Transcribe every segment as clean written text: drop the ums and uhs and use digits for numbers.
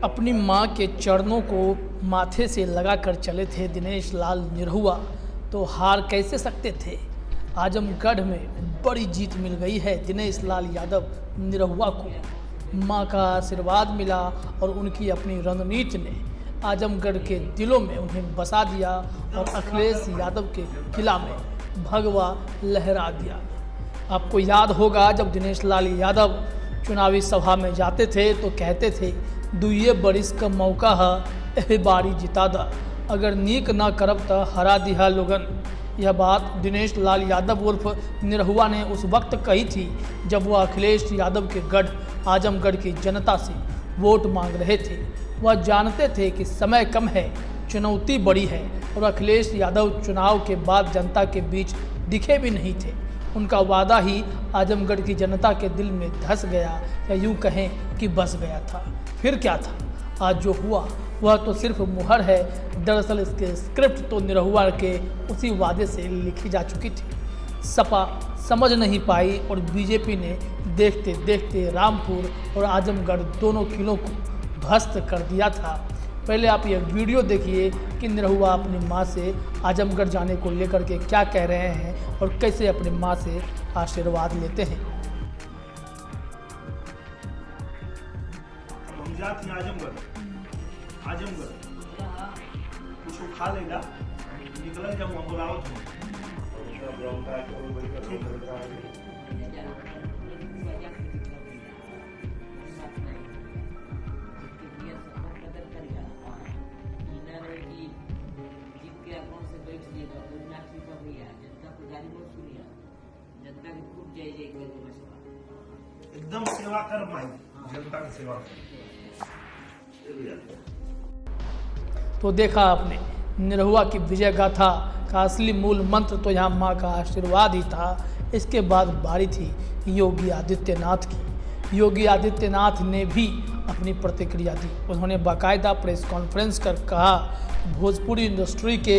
अपनी मां के चरणों को माथे से लगाकर चले थे दिनेश लाल निरहुआ, तो हार कैसे सकते थे। आजमगढ़ में बड़ी जीत मिल गई है दिनेश लाल यादव निरहुआ को। मां का आशीर्वाद मिला और उनकी अपनी रणनीति ने आजमगढ़ के दिलों में उन्हें बसा दिया और अखिलेश यादव के किला में भगवा लहरा दिया। आपको याद होगा जब दिनेश लाल यादव चुनावी सभा में जाते थे तो कहते थे, दुइये बरिस का मौका है, एह बारी जिता दा, अगर नीक ना करब तो हरा दिहा लोगन। यह बात दिनेश लाल यादव उर्फ निरहुआ ने उस वक्त कही थी जब वह अखिलेश यादव के गढ़ आजमगढ़ की जनता से वोट मांग रहे थे। वह जानते थे कि समय कम है, चुनौती बड़ी है और अखिलेश यादव चुनाव के बाद जनता के बीच दिखे भी नहीं थे। उनका वादा ही आजमगढ़ की जनता के दिल में धस गया, या यूँ कहें कि बस गया था। फिर क्या था, आज जो हुआ वह तो सिर्फ मुहर है। दरअसल इसके स्क्रिप्ट तो निरहुआ के उसी वादे से लिखी जा चुकी थी। सपा समझ नहीं पाई और बीजेपी ने देखते देखते रामपुर और आजमगढ़ दोनों किलों को ध्वस्त कर दिया था। पहले आप ये वीडियो देखिए कि निरहुआ अपनी मां से आजमगढ़ जाने को लेकर के क्या कह रहे हैं और कैसे अपनी मां से आशीर्वाद लेते हैं। हम जाते हैं आजमगढ़ कुछ खा लेगा, निकल जब हम बुलाओ एकदम सेवा कर भाई, जनता की सेवा कर। तो देखा आपने निरहुआ की विजय गाथा का असली मूल मंत्र तो यहाँ माँ का आशीर्वाद ही था। इसके बाद बारी थी योगी आदित्यनाथ की। योगी आदित्यनाथ ने भी अपनी प्रतिक्रिया दी। उन्होंने बाकायदा प्रेस कॉन्फ्रेंस कर कहा, भोजपुरी इंडस्ट्री के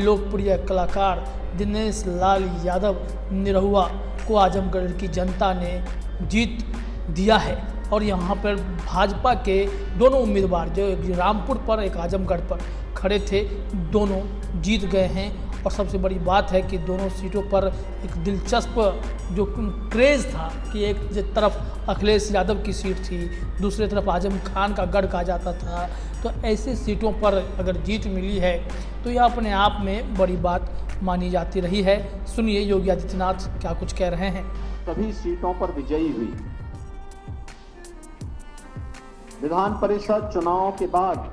लोकप्रिय कलाकार दिनेश लाल यादव निरहुआ को आजमगढ़ की जनता ने जीत दिया है और यहाँ पर भाजपा के दोनों उम्मीदवार जो एक रामपुर पर एक आजमगढ़ पर खड़े थे, दोनों जीत गए हैं। और सबसे बड़ी बात है कि दोनों सीटों पर एक दिलचस्प जो क्रेज़ था कि एक तरफ अखिलेश यादव की सीट थी, दूसरी तरफ आजम खान का गढ़ कहा जाता था। तो ऐसी सीटों पर अगर जीत मिली है तो यह अपने आप में बड़ी बात मानी जाती रही है। सुनिए योगी आदित्यनाथ क्या कुछ कह रहे हैं। सभी सीटों पर विजयी हुई। विधान परिषद चुनाव के बाद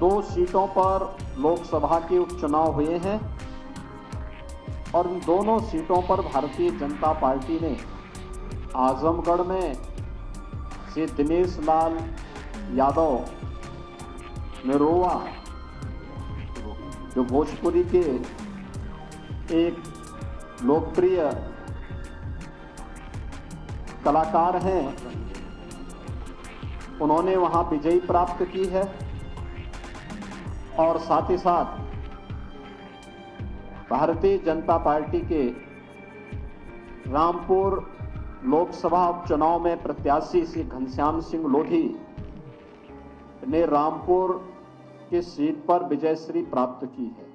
2 सीटों पर लोकसभा के उपचुनाव हुए हैं और इन दोनों सीटों पर भारतीय जनता पार्टी ने आजमगढ़ में से दिनेश लाल यादव निरहुआ जो भोजपुरी के एक लोकप्रिय कलाकार हैं, उन्होंने वहां विजयी प्राप्त की है। और साथ ही साथ भारतीय जनता पार्टी के रामपुर लोकसभा उपचुनाव में प्रत्याशी श्री घनश्याम सिंह लोधी ने रामपुर की सीट पर विजयश्री प्राप्त की है।